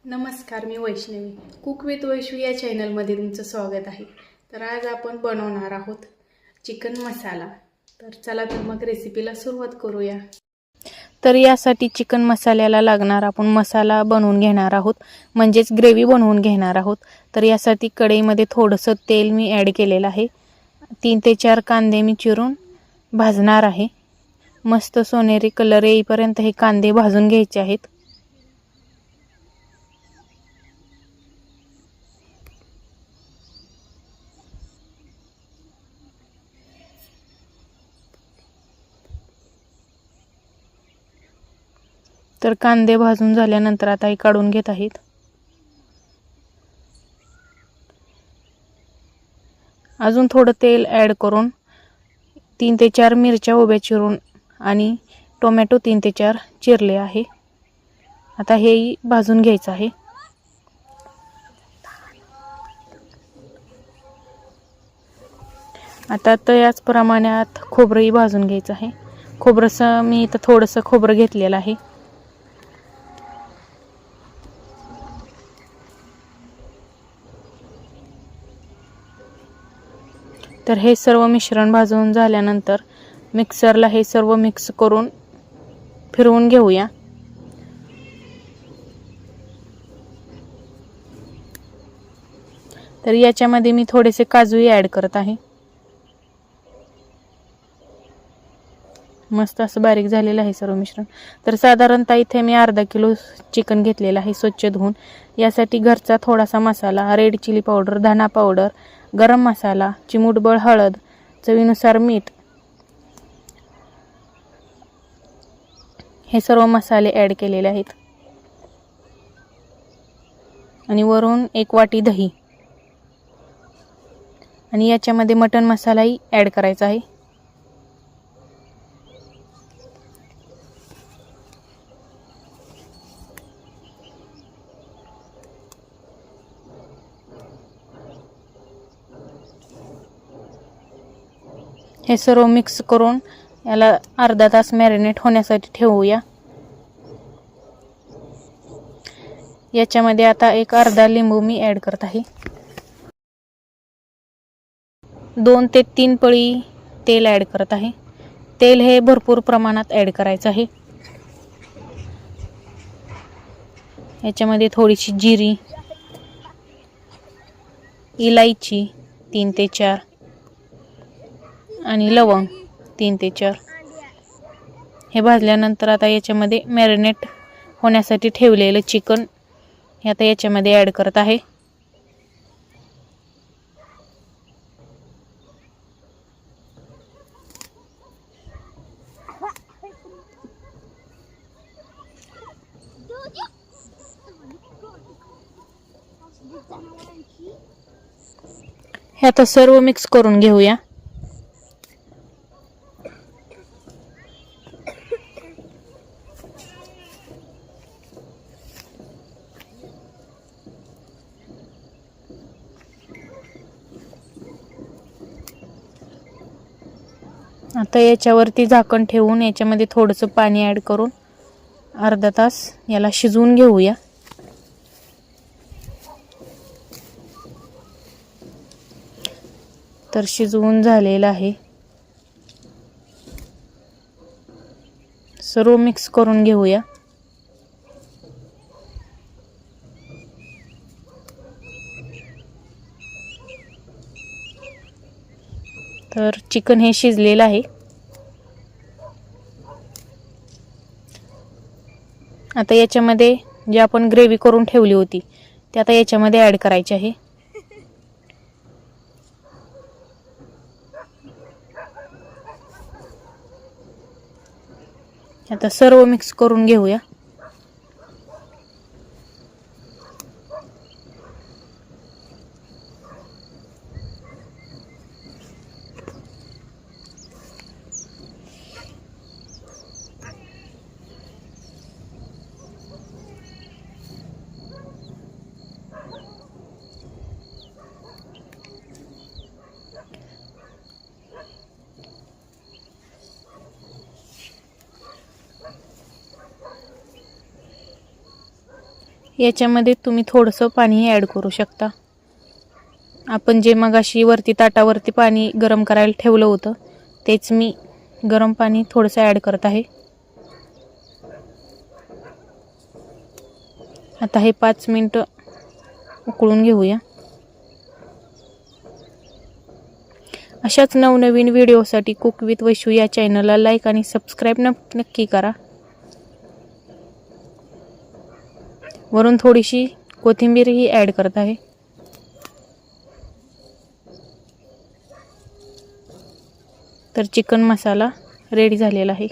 नमस्कार, मी Vaishnavi. Cook with Vaishnavi या चॅनलमध्ये तुमचं स्वागत आहे. तर आज आपण बनवणार आहोत चिकन मसाला. तर चला तर मग रेसिपीला सुरुवात करूया. तर यासाठी चिकन मसाल्याला लागणार आपण मसाला बनवून घेणार आहोत, म्हणजेच ग्रेव्ही बनवून घेणार आहोत. तर यासाठी कढईमध्ये थोडंसं तेल मी ॲड केलेलं आहे. 3 ते 4 कांदे मी चिरून भाजणार आहे. मस्त सोनेरी कलर येईपर्यंत हे कांदे भाजून घ्यायचे आहेत. तर कांदे भाजून झाल्यानंतर आता हे काढून घेत आहेत. अजून थोडं तेल ॲड करून 3 ते 4 मिरच्या उभ्या चिरून आणि टोमॅटो 3 ते 4 चिरले आहे. आता हेही भाजून घ्यायचं आहे. आता त्याच प्रमाणात खोबरंही भाजून घ्यायचं आहे. खोबरं मी इथं थोडंसं खोबरं घेतलेलं आहे. तर हे सर्व मिश्रण भाजून झाल्यानंतर मिक्सरला हे सर्व मिक्स करून फिरवून घेऊया. तर याच्यामध्ये मी थोडेसे काजूही ॲड करत आहे. मस्त असं बारीक झालेलं आहे सर्व मिश्रण. तर साधारणतः इथे मी अर्धा किलो चिकन घेतलेलं आहे स्वच्छ धुवून. यासाठी घरचा थोडासा मसाला, रेड चिली पावडर, धना पावडर, गरम मसाला, चिमूटभर हळद, चवीनुसार मीठ, हे सर्व मसाले ॲड केलेले आहेत. आणि वरून 1 वाटी दही आणि याच्यामध्ये मटण मसालाही ॲड करायचा आहे. हे सर्व मिक्स करून याला अर्धा तास मॅरिनेट होण्यासाठी ठेवूया. याच्यामध्ये आता एक अर्धा लिंबू मी ॲड करत आहे. 2 ते 3 पळी तेल ॲड करत आहे. तेल हे भरपूर प्रमाणात ॲड करायचं आहे. याच्यामध्ये थोडीशी जिरी, इलायची 3 ते 4 आणि लवंग 3 ते 4 हे भाजल्यानंतर आता याच्यामध्ये मॅरिनेट होण्यासाठी ठेवलेलं चिकन हे आता याच्यामध्ये ॲड करत आहे. हे आता सर्व मिक्स करून घेऊया. आता याच्यावरती झाकण ठेवून याच्यामध्ये थोडंसं पाणी ॲड करून अर्धा तास याला शिजवून घेऊया. तर शिजवून झालेलं आहे. सर्व मिक्स करून घेऊया. तर चिकन हे शिजलेलं आहे. आता याच्यामध्ये जे आपण ग्रेव्ही करून ठेवली होती ते आता याच्यामध्ये ॲड करायची आहे. आता सर्व मिक्स करून घेऊया. याच्यामध्ये तुम्ही थोडंसं पाणीही ॲड करू शकता. आपण जे मगाशी वरती ताटावरती पाणी गरम करायला ठेवलं होतं तेच मी गरम पाणी थोडंसं ॲड करत आहे. आता हे 5 मिनिटं उकळून घेऊया. अशाच नवनवीन व्हिडिओसाठी कुक विथ वैशू या चॅनलला लाईक आणि सबस्क्राईब नक्की करा. वरून थोडीशी कोथिंबीरही ॲड करत आहे. तर चिकन मसाला रेडी झालेला आहे.